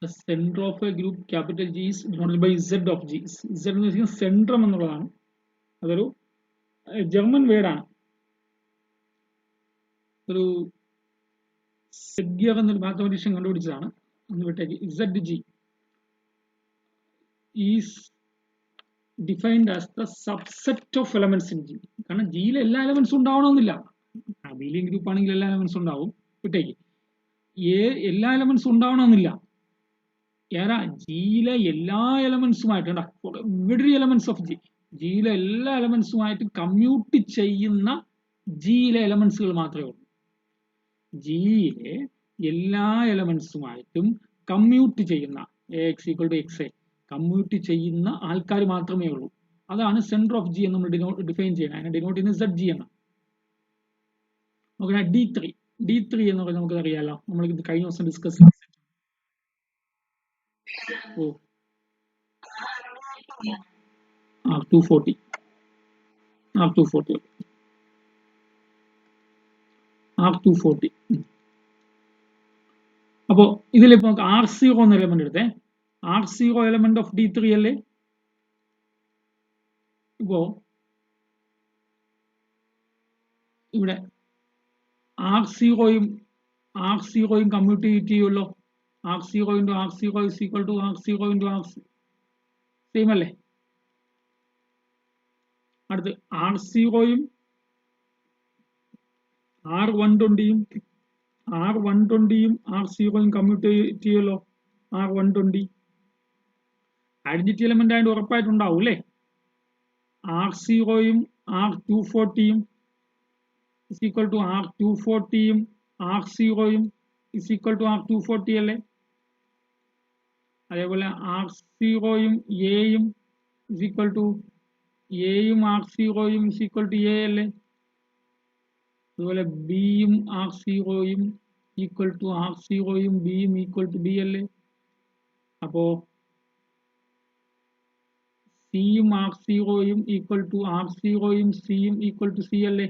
The center of a group capital G is denoted by Z of G. Z എന്ന് വെച്ചാൽ centrum എന്നുള്ളതാണ്. അതൊരു German വേർഡാണ്. ഒരു സെഗ്യർ എന്നൊരു മാത്തമാറ്റീഷ്യൻ കണ്ടുപിടിച്ചതാണ്. എന്ന് വിട്ടേക്ക്. ZG is defined as the subset of elements in G. കാരണം ജിയിലെ എല്ലാ എലമെന്റ്സും ഉണ്ടാവണമെന്നില്ല. അബീലിയൻ ഗ്രൂപ്പ് ആണെങ്കിൽ എല്ലാ എലമെന്റ്സും ഉണ്ടാവും. വിട്ടേക്ക്. എല്ലാ എലമെന്റ്സും ഉണ്ടാവണമെന്നില്ല. ഏതാ ജിയിലെ എല്ലാ എലമെന്റ്സുമായിട്ട് എവറി എലമെന്റ്സ് ഓഫ് ജി, ജിയിലെ എല്ലാ എലമെന്റ്സുമായിട്ട് കമ്മ്യൂട്ട് ചെയ്യുന്ന ജിയിലെ എലമെന്റ്സുകൾ മാത്രമേ ഉള്ളൂ. ജിയിലെ എല്ലാ എലമെന്റ്സുമായിട്ടും കമ്മ്യൂട്ട് ചെയ്യുന്ന x equal to x a commute ചെയ്യുന്ന ആൾക്കാർ മാത്രമേ ഉള്ളൂ. അതാണ് സെന്റർ ഓഫ് ജി എന്ന് നമ്മൾ ഡിഫൈൻ ചെയ്യുന്നത്. അതിനെ ഡിനോട്ട് ചെയ്യുന്നത് സെഡ് ജി എന്നാണ്. നോക്കണേ D3 എന്ന് പറഞ്ഞാൽ നമുക്ക് അറിയാലോ, നമ്മൾ ഇത് കഴിഞ്ഞ ദിവസം ഡിസ്കസ് ചെയ്തു. R240 അപ്പോ ഇതിലിപ്പോ നമുക്ക് R0 എന്ന എലമെന്റ് എടുത്തേ. R0 എലമെന്റ് ഓഫ് D3 അല്ലേ? ഇപ്പോ ഇവിടെ R0യും കമ്മ്യൂട്ട് ചെയ്യുമല്ലോ. R0 into R0 is equal to R0 into R0. Same അല്ലേ? അടുത്ത് R0യും R120യും R0യും കമ്മ്യൂട്ട് ചെയ്യുമല്ലോ. R120 ഐഡന്റിറ്റി എലമെന്റ് ആയിട്ട് ഉറപ്പായിട്ടുണ്ടാവും അല്ലേ? R0യും R240യും is equal to R240യും R0യും is equal to R240 അല്ലേ? അതേപോലെ R0യും എയും is equal to എയും R0യും is equal to എ അല്ലേ? അതുപോലെ ബിയും R0യും ഈക്വൽ ടു R0യും ബിയും ഈക്വൽ ടു ബി അല്ലേ? അപ്പോ സിയും R0യും ഈക്വൽ ടു R0യും സിയും ഈക്വൽ ടു സി അല്ലേ?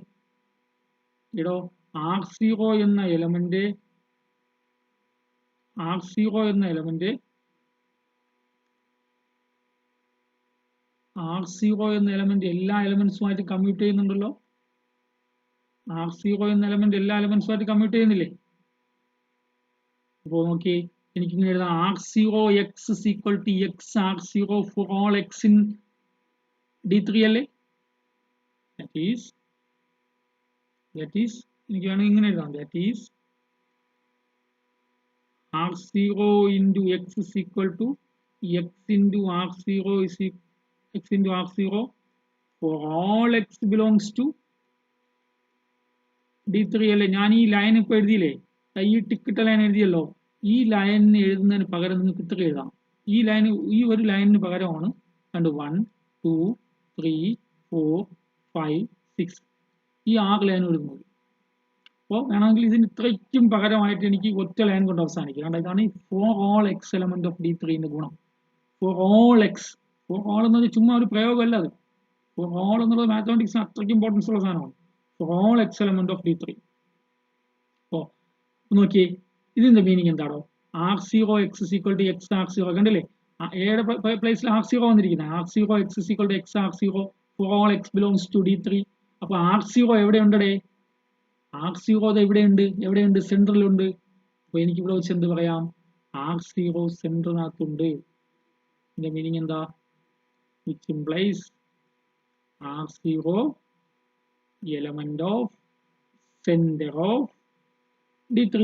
ഇടോ R0 എന്ന എലമെന്റ് എല്ലാ എലമെന്റ്സുമായിട്ട് കമ്മ്യൂട്ട് ചെയ്യുന്നുണ്ടല്ലോ. R0 എന്ന എലമെന്റ് എല്ലാ എലമെന്റ്സുമായിട്ട് കമ്മ്യൂട്ട് ചെയ്യുന്നില്ലേ? അപ്പോൾ നോക്കി എനിക്കിങ്ങനെ എഴുതാം. R0x is equal to x R0 for all x in D3 അല്ലേ? That is എനിക്ക് വേണമെങ്കിൽ ഇങ്ങനെ എഴുതാം. That is R0 into x is equal to x into R0 is x into R0 for all x belongs to D3 അല്ലേ? ഞാൻ ഈ line ഇപ്പൊ എഴുതിയില്ലേ, ഈ ടിക്കിട്ട ലൈൻ എഴുതിയല്ലോ. ഈ ലൈനിന് എഴുതുന്നതിന് പകരം നിങ്ങൾക്ക് ഇത്ര എഴുതാം. ഈ ഒരു ലൈനിന് പകരമാണ് 1 2 3 4 5 6 ഈ 6 ലൈൻ എഴുതുന്നത്. അപ്പോൾ വേണമെങ്കിൽ ഇതിന് ഇത്രയ്ക്കും പകരമായിട്ട് എനിക്ക് ഒറ്റ ലൈൻ കൊണ്ട് അവസാനിക്കാം. ഇതാണ് ഈ four all X element of D3 ഗുണം. Four all X, for all എന്ന് പറഞ്ഞാൽ ചുമ്മാ ഒരു പ്രയോഗമല്ല അത്. ഫോർ ഓൾ എന്നുള്ളത് മാത്തമാറ്റിക്സിന് അത്രയ്ക്ക് ഇമ്പോർട്ടൻസ് ഉള്ള സാധനമാണ്. Four all X element of D3. അപ്പോൾ നോക്കിയേ, ഇതിന്റെ മീനിങ് എന്താണോ? R0x is equal to x R0 കണ്ടില്ലേ? എയുടെ പ്ലേസിൽ R0 വന്നിരിക്കുന്നത്. R0x is equal to x R0 for all x belongs to D3. അപ്പൊ R0 എവിടെയുണ്ടേ? R0 എവിടെയുണ്ട്? സെൻട്രലുണ്ട്. അപ്പൊ എനിക്ക് ഇവിടെ വെച്ച് എന്ത് പറയാം? R0 സെൻട്രലിനകത്തുണ്ട്. ഇതിന്റെ മീനിങ് എന്താ? which implies R0 element of center of D3.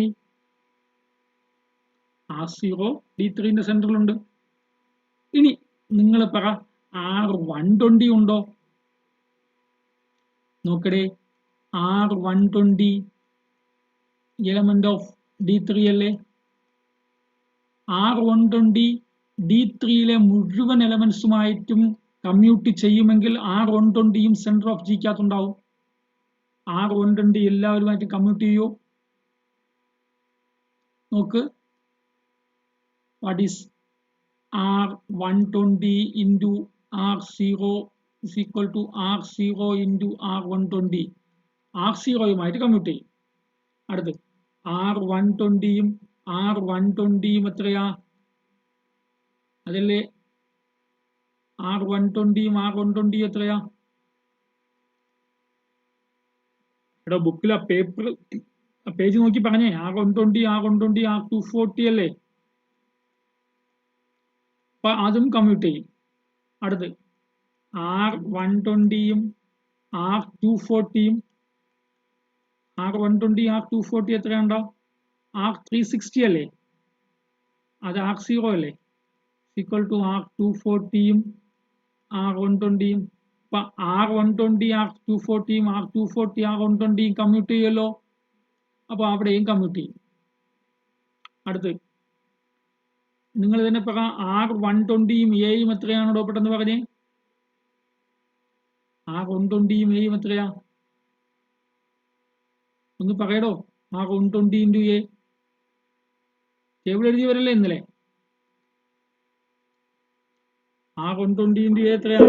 R0 D3ന്റെ സെൻട്രലുണ്ട്. ഇനി നിങ്ങൾ പറ, R120 ഉണ്ടോ? നോക്കടേ, R120 എലമെന്റ് ഓഫ് D3 അല്ലേ? R120 D3യിലെ മുഴുവൻ എലമെന്റ്സുമായിട്ടും കമ്മ്യൂട്ട് ചെയ്യുമെങ്കിൽ R120യും സെന്റർ ഓഫ് ജിക്കകത്തുണ്ടാവും. R120 എല്ലാവരുമായിട്ട് കമ്മ്യൂട്ട് ചെയ്യൂ. നോക്ക്, what is R120 into R0 is equal to R0 into R120. R0യുമായിട്ട് കമ്മ്യൂട്ട് ചെയ്യും. അടുത്ത് R120യും എത്രയാ? അതല്ലേ R120യും R120 എത്രയാ? എടാ ബുക്കിൽ ആ പേപ്പർ പേജ് നോക്കി പറഞ്ഞേ. R120 R240 അല്ലേ? അപ്പൊ അതും കമ്മ്യൂട്ട് ചെയ്യും. അടുത്ത് R120യും R240യും R120 R240 എത്രയുണ്ടോ? R360 അല്ലേ? അത് R0 അല്ലേ? ഈക്വൽ ടു R240യും R120യും. അപ്പൊ R120 R240യും R240 R120യും കമ്മ്യൂട്ട് ചെയ്യുമല്ലോ. അപ്പൊ അവിടെയും കമ്മ്യൂട്ട് ചെയ്യും. അടുത്ത് നിങ്ങൾ തന്നെ പറ, R120യും എയും എത്രയാണോ പെട്ടെന്ന് പറഞ്ഞേ? R120യും എയും എത്രയാ? ഒന്ന് പറയടോ. R120 ഇൻറ്റു എ ടേബിൾ എഴുതിയവരല്ലേ ഇന്നലെ? R120 ഇൻറ്റു എ എത്രയാ?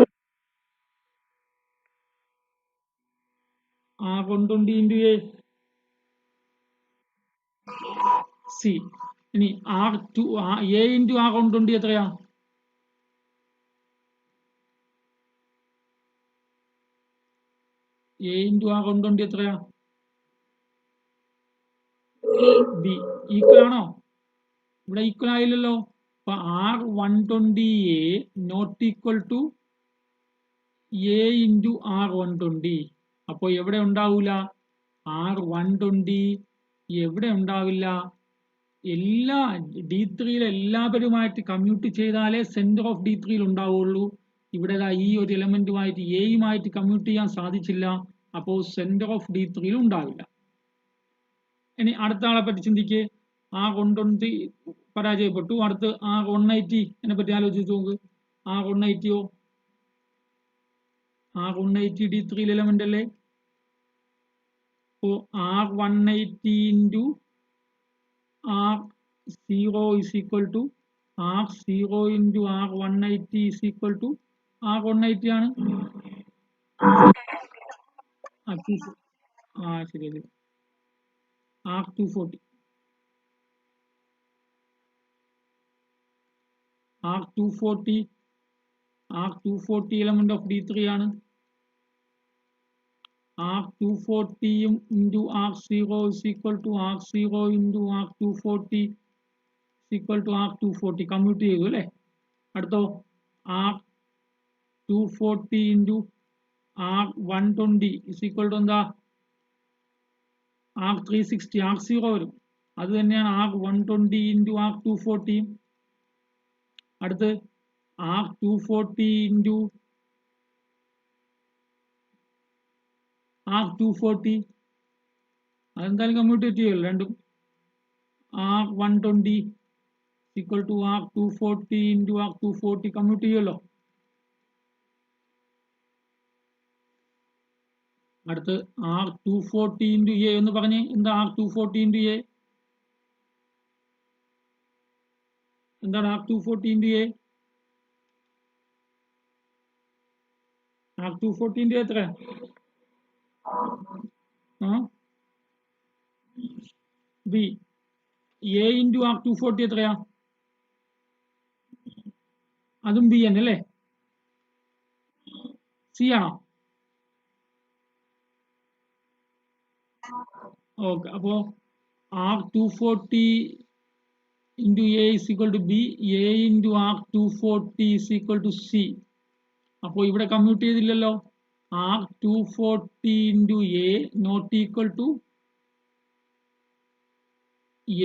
R120 into A C. ഇനി എ ഇൻറ്റു R120 എത്രയാ? എ ഇൻറ്റു R120 എത്രയാ? ബി. ഈക്വൽ ആണോ? ഇവിടെ ഈക്വൽ ആയില്ലല്ലോ. അപ്പൊ R120 not equal to a into R120. അപ്പോൾ എവിടെ ഉണ്ടാവൂല? R120 എവിടെ ഉണ്ടാവില്ല? എല്ലാ D3യിലെ എല്ലാവരുമായിട്ട് കമ്മ്യൂട്ട് ചെയ്താലേ സെന്റർ ഓഫ് D3യിൽ ഉണ്ടാവുള്ളൂ. ഇവിടെ ഈ ഒരു എലമെന്റുമായിട്ട് എയുമായിട്ട് കമ്മ്യൂട്ട് ചെയ്യാൻ സാധിച്ചില്ല. അപ്പോൾ സെന്റർ ഓഫ് D3യിൽ ഉണ്ടാവില്ല. ഇനി അടുത്ത ആളെ പറ്റി ചിന്തിക്ക്. R120 പരാജയപ്പെട്ടു. അടുത്ത് R180 പറ്റി ആലോചിച്ച് നോക്ക്. R180യോ? R180 D3 എലമെന്റ് അല്ലേ? അപ്പോ R180 into R0 is equal to R0 into R180 is equal to R180 ആണ്. ശരി. R240 R240 element of D3 ആണ്. R240 into R0 is equal to R0 into R240 is equal to R240. Commute ചെയ്തു അല്ലേ? അടുത്തോ R240 into R120 is equal to എന്താ? R360. R0 വരും. അത് തന്നെയാണ് R120 ഇൻറ്റു R240. അടുത്ത് R240 ഇൻറ്റു R240 അതെന്തായാലും കമ്മ്യൂട്ട് ചെയ്യുമല്ലോ രണ്ടും. R120 equal to R240 into R240 commute ചെയ്യുമല്ലോ. അടുത്ത് R240 ഇൻറ്റു എ എന്ന് പറഞ്ഞേ. എന്താ R240 ഇൻറ്റു എ? എന്താണ് R240 into A? R240 into എത്ര? ബി. എ ഇൻറ്റു R240 എത്രയാ? അതും ബി തന്നെ അല്ലേ? സി ആണോ? ഓക്കെ. അപ്പോ R240 into A is equal to B, A into R240 is equal to C. അപ്പോൾ ഇവിടെ കമ്മ്യൂട്ട് ചെയ്തില്ലല്ലോ. R240 into A not equal to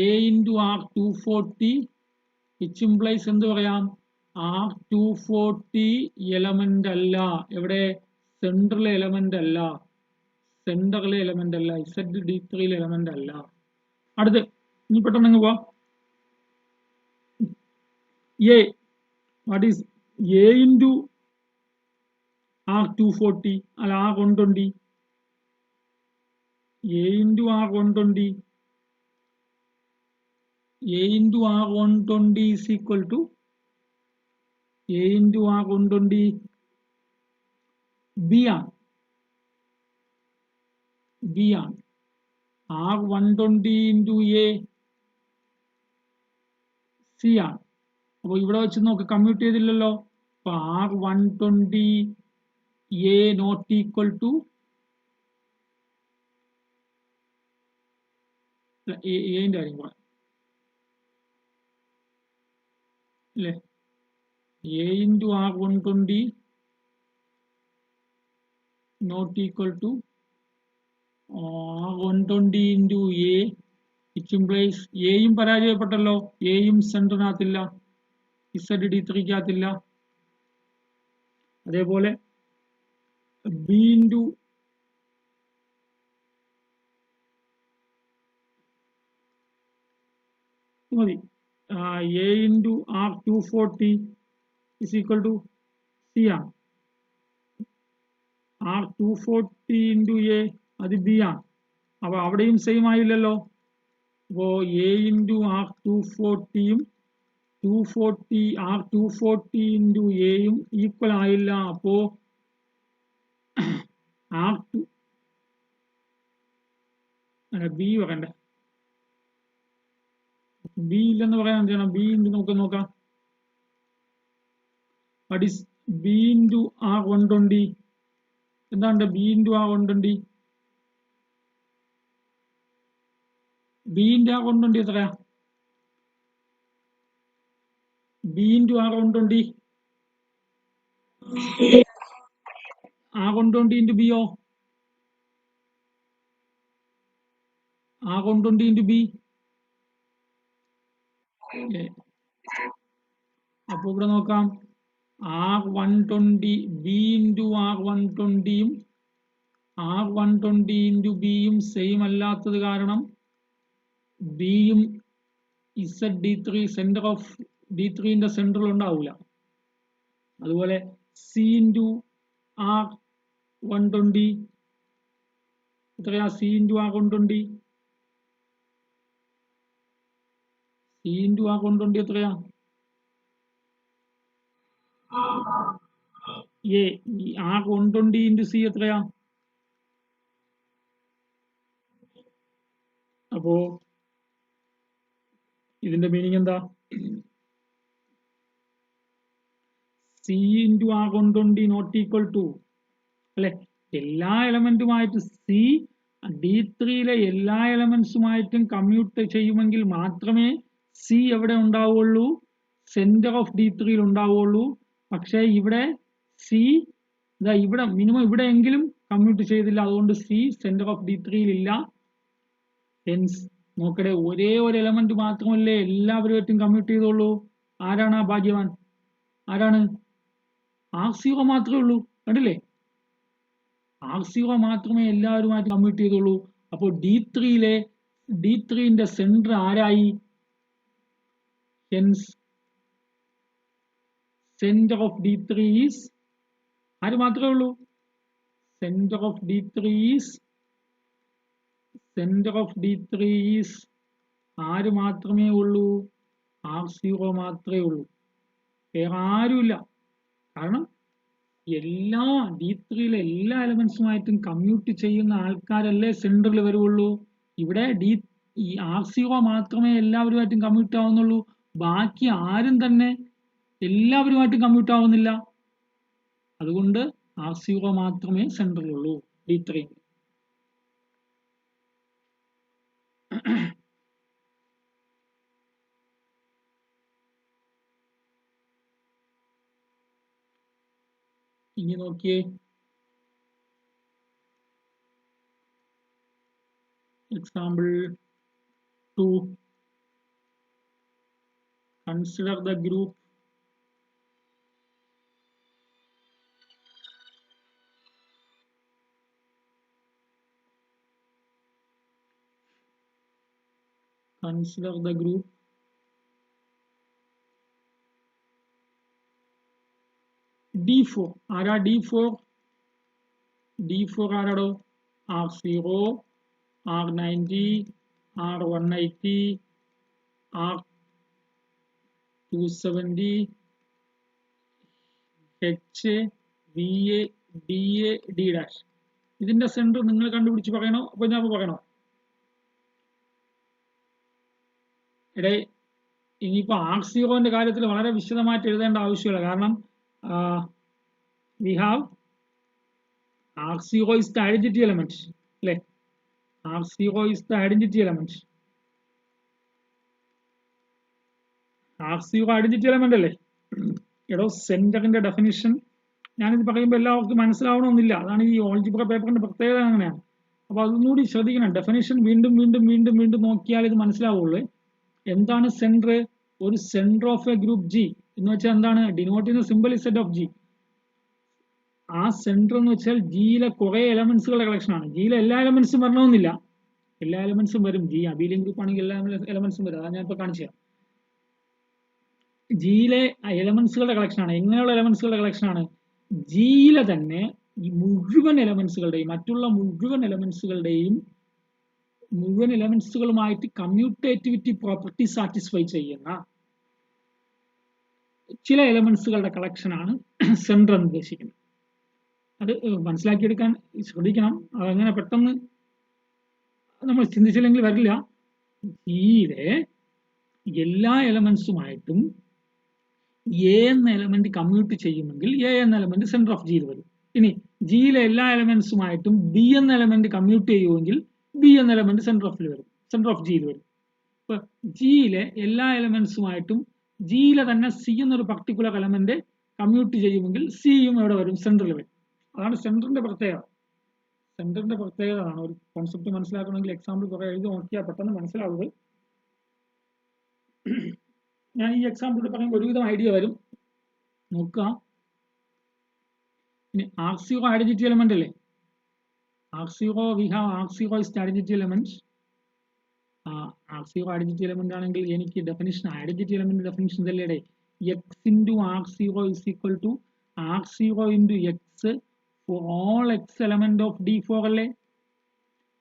A into R240, which implies എന്ത് പറയാം? R240 എലമെന്റ് അല്ല. എവിടെ? സെൻട്രൽ എലമെന്റ് അല്ല. സെന്ററിലെ എലമെന്റ് അല്ല. ZD3 എലമെന്റ് അല്ല. അടുത്ത് ഇനി പെട്ടെന്ന് പോവാം. A, what is A into R240 അല്ല R120? A into R120 is equal to A into R120 B ആണ്. R120 into A C ആണ്. അപ്പോൾ ഇവിടെ വെച്ച് നോക്ക് കമ്മ്യൂട്ട് ചെയ്തില്ലല്ലോ. അപ്പൊ R120 A not equal to എന്റെ കാര്യം പറയാം അല്ലേ. A into R120 not equal to R120 into A, which implies എയും പരാജയപ്പെട്ടല്ലോ. എയും സെന്ററിനകത്തില്ല, Z-D3-ക്കകത്തില്ല. അതേപോലെ ബി ഇൻറ്റു മതി, A into R240 is equal to C ആണ്. R240 ഇൻറ്റു എ അത് ബി ആണ്. അപ്പൊ അവിടെയും സെയിം ആയില്ലല്ലോ. അപ്പോ എ ഇൻറ്റു R240യും R240 ഇൻറ്റു എയും ഈക്വൽ ആയില്ല. അപ്പോ R2 ബി പറയണ്ടേ, ബി ഇല്ലെന്ന് പറയാൻ എന്ത് ചെയ്യണം? ബി ഇൻറ്റു നമുക്ക് നോക്കാം. What is B into R120? എന്താണ് B into R120? B into R120 എത്രയാ? B into R120 R120 into ബിയോ? R120 into B. അപ്പൊ ഇവിടെ നോക്കാം, R120 ബി ഇൻറ്റു R120യും R120 ഇൻറ്റു ബിയും സെയിം അല്ലാത്തത് കാരണം ബിയും Z-D3 സെന്റർ ഓഫ് D3ന്റെ സെന്ററിൽ ഉണ്ടാവില്ല. അതുപോലെ സി ഇൻറ്റു R120 എത്രയാ? സി ഇൻറ്റു R120 എത്രയാ? എ R120 ഇൻറ്റു സി എത്രയാ? അപ്പോ ഇതിന്റെ മീനിങ് എന്താ? C into R120 not equal to അല്ലെ, എല്ലാ എലമെന്റുമായിട്ട് സി D3യിലെ എല്ലാ എലമെന്റ്സുമായിട്ടും കമ്മ്യൂട്ട് ചെയ്യുമെങ്കിൽ മാത്രമേ സി എവിടെ ഉണ്ടാവുള്ളൂ? സെന്റർ ഓഫ് D3യിൽ ഉണ്ടാവുള്ളൂ. പക്ഷേ ഇവിടെ സി ഇവിടെ മിനിമം ഇവിടെ എങ്കിലും കമ്മ്യൂട്ട് ചെയ്തില്ല. അതുകൊണ്ട് സി സെന്റർ ഓഫ് D3യിൽ ഇല്ല. ഹെൻസ് നോക്കട്ടെ, ഒരേ ഒരു എലമെന്റ് മാത്രമല്ലേ എല്ലാവരുമായിട്ടും കമ്മ്യൂട്ട് ചെയ്തോളൂ. ആരാണ് ആ ഭാഗ്യവാൻ? ആരാണ്? R0 മാത്രമേ ഉള്ളൂ. കണ്ടില്ലേ, R0 മാത്രമേ എല്ലാവരുമായിട്ട് കമ്മ്യൂട്ട് ചെയ്തോളൂ. അപ്പോൾ D3ന്റെ സെന്റർ ആരായി? Hence centre of D3 is ആര് മാത്രമേ ഉള്ളൂ? സെന്റർ ഓഫ് D3 ഈസ് ആര് മാത്രമേ ഉള്ളൂ? R0 മാത്രമേ ഉള്ളൂ, വേറെ ആരുമില്ല. കാരണം എല്ലാ D3യിലെ എല്ലാ എലമെന്റ്സുമായിട്ടും കമ്മ്യൂട്ട് ചെയ്യുന്ന ആൾക്കാരല്ലേ സെന്ററിൽ വരുള്ളൂ. ഇവിടെ ഈ R0 മാത്രമേ എല്ലാവരുമായിട്ടും കമ്മ്യൂട്ട് ആവുന്നുള്ളൂ. ബാക്കി ആരും തന്നെ എല്ലാവരുമായിട്ടും കമ്മ്യൂട്ട് ആവുന്നില്ല. അതുകൊണ്ട് R0 മാത്രമേ സെന്ററിലുള്ളൂ D3. ഇനി നോക്കിയേ, example 2. Consider the group D4. ആരാ D4? D4 ആരാടോ? R0, R90, R180, R270, H, VA, DA, D'. ഇതിന്റെ സെന്റർ നിങ്ങൾ കണ്ടുപിടിച്ച് പറയണോ അപ്പൊ ഞാൻ പറയണോ? എടേ ഇനിയിപ്പോൾ R0ന്റെ കാര്യത്തിൽ വളരെ വിശദമായിട്ട് എഴുതേണ്ട ആവശ്യമില്ല. കാരണം we have R0 is the identity element. അല്ലേ? R0 is the identity element. R0 identity element അല്ലേ? എടോ സെന്ററിന്റെ ഡെഫിനിഷൻ ഞാനിത് പറയുമ്പോൾ എല്ലാവർക്കും മനസ്സിലാവണമെന്നില്ല. അതാണ് ഈ ഓൾജിബ്ര പേപ്പറിന്റെ പ്രത്യേകത അങ്ങനെയാണ്. അപ്പൊ അതൊന്നുകൂടി ശ്രദ്ധിക്കണം. ഡെഫിനിഷൻ വീണ്ടും വീണ്ടും വീണ്ടും വീണ്ടും നോക്കിയാൽ ഇത് മനസ്സിലാവുള്ളൂ. എന്താണ് സെന്റർ? ഒരു centre of A group G എന്ന് വെച്ചാൽ എന്താണ്? ഡിനോട്ട് ചെയ്യുന്ന simple is set of G. ആ സെന്റർ എന്ന് വെച്ചാൽ ജിയിലെ കുറെ എലമെന്റ്സുകളുടെ കളക്ഷൻ ആണ്. ജിയിലെ എല്ലാ എലമെന്റ്സും വരണമെന്നില്ല. എല്ലാ എലമെന്റ്സും വരും. ജി അബീലിയൻ ഗ്രൂപ്പ് ആണെങ്കിൽ എല്ലാ എലമെന്റ്സും വരും. അതാണ് ഞാൻ ഇപ്പൊ കാണിച്ചു തരാം. ജിയിലെ എലമെന്റ്സുകളുടെ കളക്ഷൻ ആണ്. എങ്ങനെയുള്ള എലമെന്റ്സുകളുടെ കളക്ഷൻ ആണ്? ജിയിലെ തന്നെ ഈ മുഴുവൻ എലമെന്റ്സുകളുടെയും മറ്റുള്ള മുഴുവൻ എലമെന്റ്സുകളുമായിട്ട് കമ്മ്യൂട്ടേറ്റിവിറ്റി പ്രോപ്പർട്ടി സാറ്റിസ്ഫൈ ചെയ്യുന്ന ചില എലമെന്റ്സുകളുടെ കളക്ഷൻ ആണ് സെന്റർ എന്ന് ഉദ്ദേശിക്കുന്നത്. അത് മനസ്സിലാക്കിയെടുക്കാൻ ശ്രദ്ധിക്കണം. അതങ്ങനെ പെട്ടെന്ന് നമ്മൾ ചിന്തിച്ചില്ലെങ്കിൽ വരില്ല. ജിയിലെ എല്ലാ എലമെന്റ്സുമായിട്ടും എ എന്ന എലമെന്റ് കമ്മ്യൂട്ട് ചെയ്യുമെങ്കിൽ എ എന്ന എലമെന്റ് സെന്റർ ഓഫ് ജിയിൽ വരും. ഇനി ജിയിലെ എല്ലാ എലമെന്റ്സുമായിട്ടും ബി എന്ന എലമെന്റ് കമ്മ്യൂട്ട് ചെയ്യുമെങ്കിൽ ബി എന്ന എലമെന്റ് സെന്റർ ഓഫ് ജിയിൽ വരും. ഇപ്പൊ ജിയിലെ എല്ലാ എലമെന്റ്സുമായിട്ടും ജിയിലെ തന്നെ സി എന്നൊരു പർട്ടിക്കുലർ എലമെന്റ് കമ്മ്യൂട്ട് ചെയ്യുമെങ്കിൽ സിയും എവിടെ വരും? സെന്ററിൽ വരും. അതാണ് സെന്ററിന്റെ പ്രത്യേകത. ആണ്. ഒരു കോൺസെപ്റ്റ് മനസ്സിലാക്കണമെങ്കിൽ എക്സാമ്പിൾ കുറെ എഴുതി നോക്കിയാൽ പെട്ടെന്ന് മനസ്സിലാവുക. ഞാൻ ഈ എക്സാമ്പിൾ പറയുമ്പോൾ ഒരുവിധം ഐഡിയ വരും. നോക്കുക. ഇനി R0 ഐഡന്റിറ്റി എലമെന്റ് അല്ലേ? R0 we have R0 is the identity element. R0 identity element ആണെങ്കിൽ എനിക്ക് ഐഡന്റിറ്റി എലമെന്റ് ഡെഫിനിഷൻ ഇതല്ലേ? x into R0 is equal to R0 into x for all x element of D4 അല്ലേ?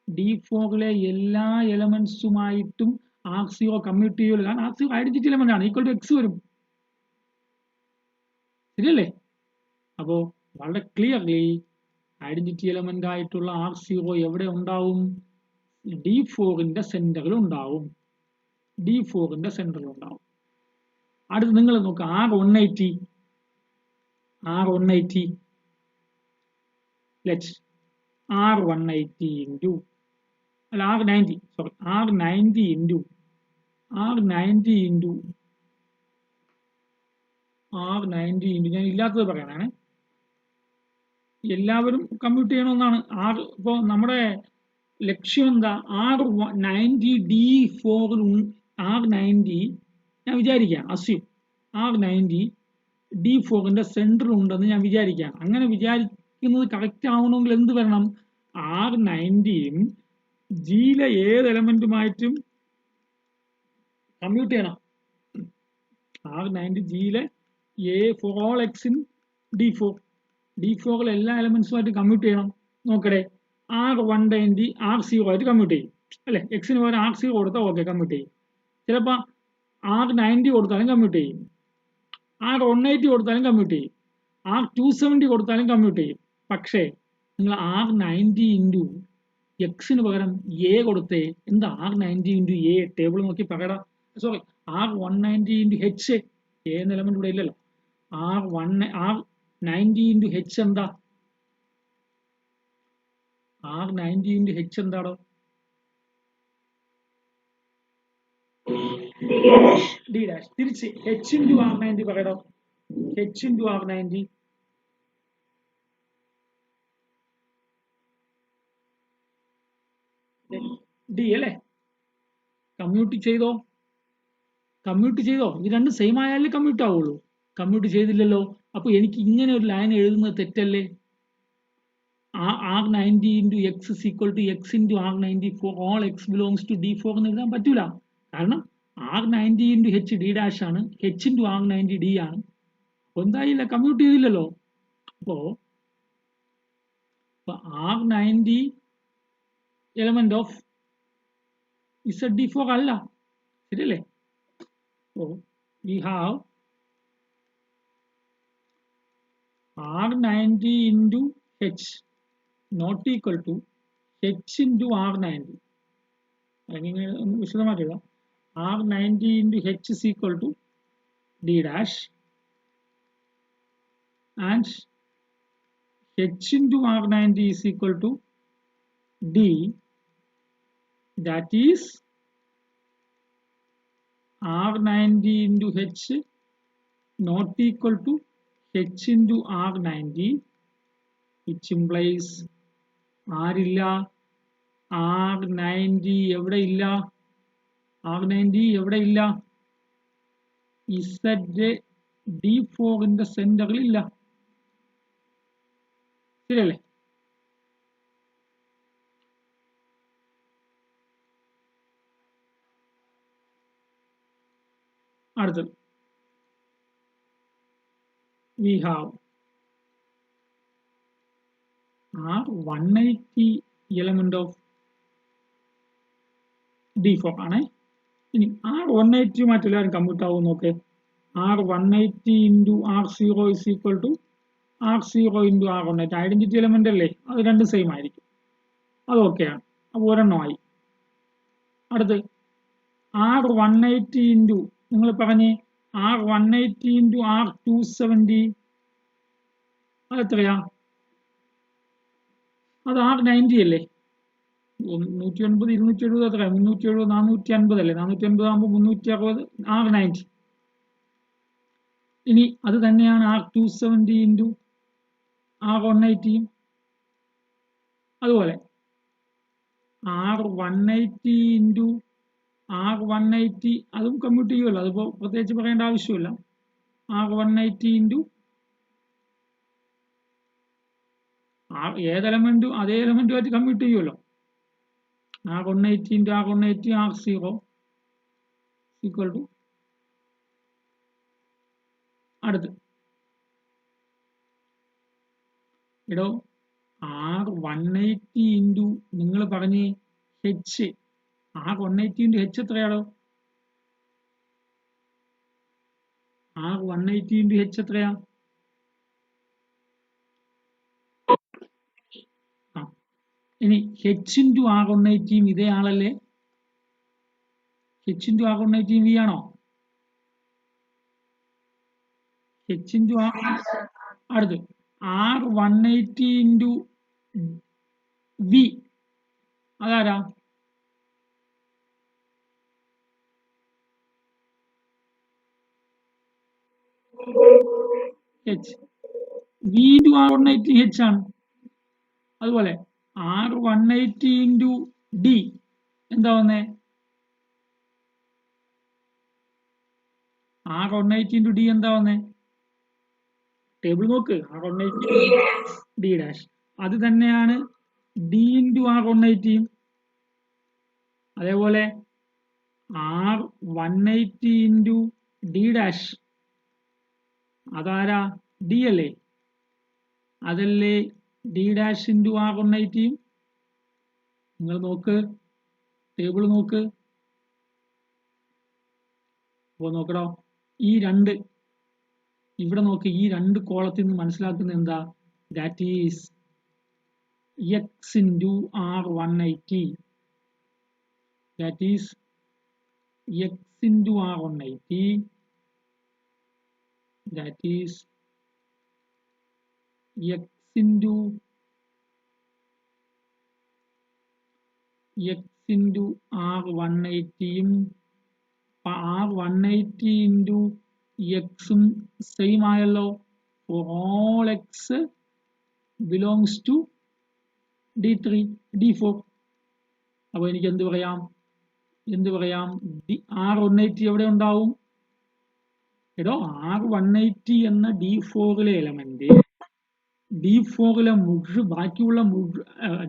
D4ലെ എല്ലാ എലമെന്റ്സുമായിട്ടും R0 commute ചെയ്യുമല്ലോ. കാരണം R0 identity element ആണ്. Equal to x വരും. ശരിയല്ലേ? അപ്പോ വളരെ ക്ലിയർലി ഐഡന്റിറ്റി എലമെന്റ് ആയിട്ടുള്ള R0 എവിടെ ഉണ്ടാവും? D4ന്റെ സെന്ററിൽ ഉണ്ടാവും. അടുത്ത് നിങ്ങൾ നോക്കുക. R180 ലെറ്റ് R180 into അല്ല R90 into ഞാൻ ഇല്ലാത്തത് പറയാനാണ്. എല്ലാവരും കമ്പ്യൂട്ട് ചെയ്യണമെന്നാണ്. ഇപ്പോൾ നമ്മുടെ ലക്ഷ്യം എന്താ? R90 D4 R90 ഞാൻ വിചാരിക്കാം. അസ്യൂം R90 D4ന്റെ സെന്റർ ഉണ്ടെന്ന് ഞാൻ വിചാരിക്കാം. അങ്ങനെ വിചാരിക്കുന്നത് കറക്റ്റ് ആവണമെങ്കിൽ എന്ത് വരണം? R90യും ജിയിലെ ഏത് എലമെന്റുമായിട്ടും കമ്മ്യൂട്ട് ചെയ്യണം. R90 ജിയിലെ ഫോർ ഓൾ എക്സ് ഇൻ D4ലെ എല്ലാ എലമെന്റ്സുമായിട്ട് കമ്മ്യൂട്ട് ചെയ്യണം. നോക്കട്ടെ. R190 R0 ആയിട്ട് കമ്മ്യൂട്ട് ചെയ്യും അല്ലെ? എക്സിന് പകരം R0 കൊടുത്താൽ ഓക്കെ കമ്മ്യൂട്ട് ചെയ്യും. ചിലപ്പോൾ R90 കൊടുത്താലും കമ്മ്യൂട്ട് ചെയ്യും. R180 കൊടുത്താലും കമ്മ്യൂട്ട് ചെയ്യും. R270 കൊടുത്താലും കമ്മ്യൂട്ട് ചെയ്യും. പക്ഷേ നിങ്ങൾ R90 ഇൻറ്റു എക്സിന് പകരം എ കൊടുത്തേ. എന്താ R90 ഇൻറ്റു എ? ടേബിൾ നോക്കി പകരം. Sorry, R190 into H. A എന്ന എലമെന്റ് ഇവിടെ ഇല്ലല്ലോ. R90 ഇൻറ്റു എച്ച് എന്താ? R90 ഇൻറ്റു എച്ച് എന്താണോ? D dash. തിരിച്ച് എച്ച് ഇൻറ്റു R90 പറയടോ. എച്ച് ഇൻറ്റു R90 ഡി അല്ലേ? കമ്മ്യൂട്ട് ചെയ്തോ? ഇത് രണ്ടും സെയിം ആയാലേ കമ്മ്യൂട്ട് ആവുള്ളൂ. കമ്മ്യൂട്ട് ചെയ്തില്ലല്ലോ. അപ്പൊ എനിക്ക് ഇങ്ങനെ ഒരു ലൈൻ എഴുതുന്നത് തെറ്റല്ലേ? R90 into x is equal to x into R90 for all x belongs to D4 എന്ന് എഴുതാൻ പറ്റൂല. കാരണം R90 into h d dash ആണ്, h into R90 d ആണ്. അപ്പൊ എന്തായില്ല? കമ്മ്യൂട്ട് ചെയ്തില്ലല്ലോ. അപ്പോ R90 element of ZD4 അല്ല. ശരിയല്ലേ? So we have R90 into h not equal to h into R90. വിശദമായിട്ട് എഴുതാം. R90 into H is equal to D dash, and H into R90 is equal to D, that is R90 into H not equal to H into R90, which implies ആരില്ല, R90 എവിടെ ഇല്ല, R90 എവിടെ ഇല്ല, D4ന്റെ സെന്ററിൽ ഇല്ല, ശരിയല്ലേ? അടുത്തത് we have R180 element of D4 ആണ്. ഇനി R180 മറ്റെല്ലാവരും കമ്പ്യൂട്ട് ആവും നോക്ക്. R180 into R0 is equal to R0 into R180. Identity element അല്ലേ, അത് രണ്ടും സെയിം ആയിരിക്കും, അത് ഓക്കെയാണ്. അപ്പോൾ ഒരെണ്ണമായി. അടുത്ത് R180 into നിങ്ങൾ പറഞ്ഞ് R180 into R270, അത് എത്രയാ? അത് R90 അല്ലേ? 190 270 എത്ര? 370 450 അല്ലേ? 450 ആകുമ്പോൾ 360 R90. ഇനി അത് തന്നെയാണ് R270 into R180. അതുപോലെ R180 into R180 അതും കമ്പ്യൂട്ട് ചെയ്യുമല്ലോ, അതിപ്പോൾ പ്രത്യേകിച്ച് പറയേണ്ട ആവശ്യമില്ല. R180 into ഏത് എലമെന്റും അതേ എലമെന്റുമായിട്ട് കമ്പ്യൂട്ട് ചെയ്യുമല്ലോ. R180 into R180 R0 equal to, അടുത്ത് എടോ R180 into നിങ്ങൾ പറഞ്ഞ് H, R180 into H എത്രയാണോ? R180 into H എത്രയാ? ഇനി H into R180 ഇതേ ആളല്ലേ? H into R180 V ആണോ? H into R, അടുത്ത് R180 into V അതാരാ? H. V into R180 H ആണ്. അതുപോലെ R180 into D എന്താ വന്നേ? R180 into D എന്താ വന്നേ? ടേബിൾ നോക്ക്. R180 D dash, അത് തന്നെയാണ് D into R180. അതേപോലെ R180 into D dash അതാരാ? D അല്ലേ? അതല്ലേ D dash into R180. നിങ്ങൾ നോക്ക്, ടേബിൾ നോക്ക്. അപ്പോൾ നോക്കടോ, ഈ രണ്ട് ഇവിടെ നോക്ക്, ഈ രണ്ട് കോളത്തിൽ നിന്ന് മനസ്സിലാക്കുന്നത് എന്താ? That is X into R180. That is X into R180. That is X into R180യും R180 into Xും സെയിം ആയല്ലോ. For all X belongs to D3 D4. അപ്പോൾ എനിക്ക് എന്ത് പറയാം? R180 എവിടെ ഉണ്ടാവും? എടോ R180 എന്ന D4ലെ എലമെന്റ് D4ലെ ബാക്കിയുള്ള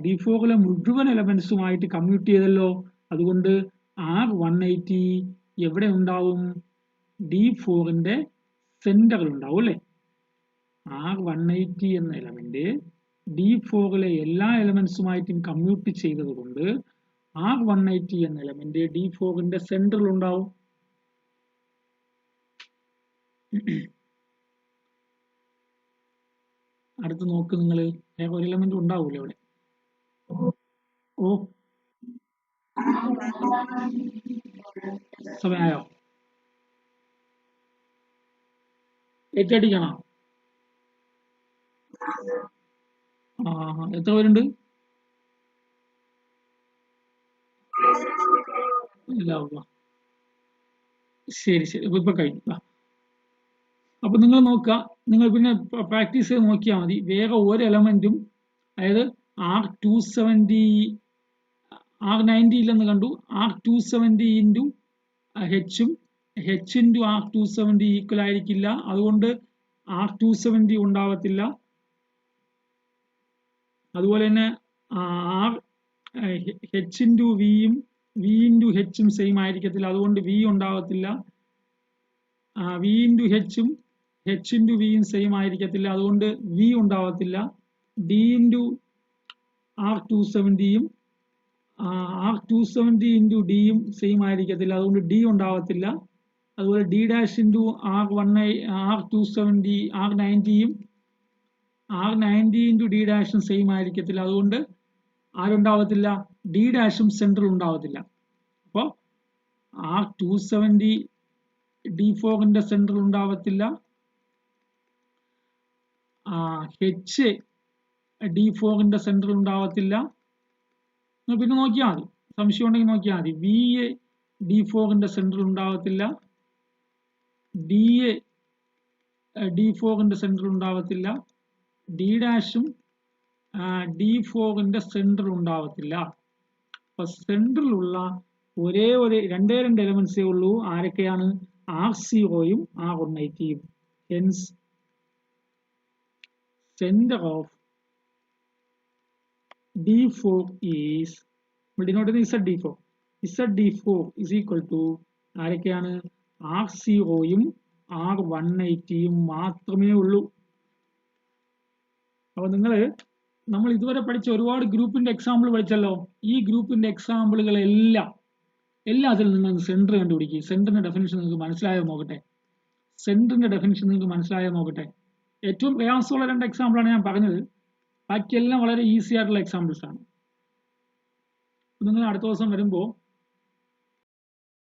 D4ലെ മുഴുവൻ എലമെന്റ്സുമായിട്ട് കമ്മ്യൂട്ട് ചെയ്തല്ലോ. അതുകൊണ്ട് R180 എവിടെ ഉണ്ടാവും? D4ന്റെ സെന്ററിൽ ഉണ്ടാവും അല്ലേ? R180 എന്ന എലമെന്റ് D4ലെ എല്ലാ എലമെന്റ്സുമായിട്ടും കമ്മ്യൂട്ട് ചെയ്തത് കൊണ്ട് R180 എന്ന എലമെന്റ് D4ന്റെ സെന്ററിൽ ഉണ്ടാവും. അടുത്ത് നോക്ക് നിങ്ങൾ, ഒരു എലമെന്റ് ഉണ്ടാവൂലേ അവിടെ? ഓ സമയമായോ? ഏറ്റടിക്കണോ? എത്ര പേരുണ്ട്? ഇല്ല. ശരി ശരി, ഇപ്പൊ കഴിഞ്ഞു. അപ്പൊ നിങ്ങൾ നോക്കുക, നിങ്ങൾ പിന്നെ പ്രാക്ടീസ് ചെയ്ത് നോക്കിയാൽ മതി. വേറെ ഒരു എലമെന്റും, അതായത് R270 R90 ഇല്ലെന്ന് കണ്ടു. R270 into ഹെച്ചും into R270 equal ആയിരിക്കില്ല. അതുകൊണ്ട് R270 ഉണ്ടാവത്തില്ല. അതുപോലെ തന്നെ ആർ എച്ച് ഇൻറ്റു വിയും വി ഇൻറ്റു ഹെച്ചും സെയിം ആയിരിക്കത്തില്ല. അതുകൊണ്ട് വി ഉണ്ടാവത്തില്ല. വി ഇൻറ്റു ഹെച്ചും എച്ച് ഇൻറ്റു വിയും സെയിം ആയിരിക്കത്തില്ല. അതുകൊണ്ട് വി ഉണ്ടാവത്തില്ല. ഡി ഇൻറ്റു R270യും R270 ഇൻറ്റു ഡിയും സെയിം ആയിരിക്കത്തില്ല. അതുകൊണ്ട് ഡി ഉണ്ടാവത്തില്ല. അതുപോലെ ഡി ഡാഷ് ഇൻറ്റു R270 R90യും R90 ഇൻറ്റു ഡി ഡാഷും സെയിം ആയിരിക്കത്തില്ല. അതുകൊണ്ട് ആരുണ്ടാവത്തില്ല? ഡി ഡാഷും സെൻട്രൽ ഉണ്ടാവത്തില്ല. അപ്പോൾ R270 D4ന്റെ സെൻട്രൽ ഉണ്ടാവത്തില്ല. എച്ച് D4ന്റെ സെൻട്രൽ ഉണ്ടാവത്തില്ല. പിന്നെ നോക്കിയാൽ മതി, സംശയം ഉണ്ടെങ്കിൽ നോക്കിയാൽ മതി. വി എ D4ന്റെ സെൻട്രൽ ഉണ്ടാവത്തില്ല. ഡി എ D4ന്റെ സെൻട്രൽ ഉണ്ടാവത്തില്ല. ഡി ഡാഷും D4ന്റെ സെൻട്രൽ ഉണ്ടാവത്തില്ല. അപ്പൊ സെൻട്രലുള്ള ഒരേ രണ്ട് എലമെന്റ്സേ ഉള്ളൂ. ആരൊക്കെയാണ്? R0യും R180യും. Hence center of D4 is, denoted as Z4. Z4 is equal to ആരൊക്കെയാണ്? R0യും R180യും മാത്രമേ ഉള്ളൂ. അപ്പൊ നമ്മൾ ഇതുവരെ പഠിച്ച ഒരുപാട് ഗ്രൂപ്പിന്റെ എക്സാമ്പിൾ പഠിച്ചല്ലോ. ഈ ഗ്രൂപ്പിന്റെ എക്സാമ്പിളുകളെല്ലാം എല്ലാത്തിലും നിങ്ങൾ സെന്റർ കണ്ടുപിടിക്കുക. സെന്ററിന്റെ ഡെഫിനിഷൻ നിങ്ങൾക്ക് മനസ്സിലായോ നോക്കട്ടെ. ഏറ്റവും പ്രയാസമുള്ള 2 എക്സാമ്പിളാണ് ഞാൻ പറഞ്ഞത്. ബാക്കിയെല്ലാം വളരെ ഈസി ആയിട്ടുള്ള എക്സാമ്പിൾസ് ആണ്. നിങ്ങൾ അടുത്ത ദിവസം വരുമ്പോൾ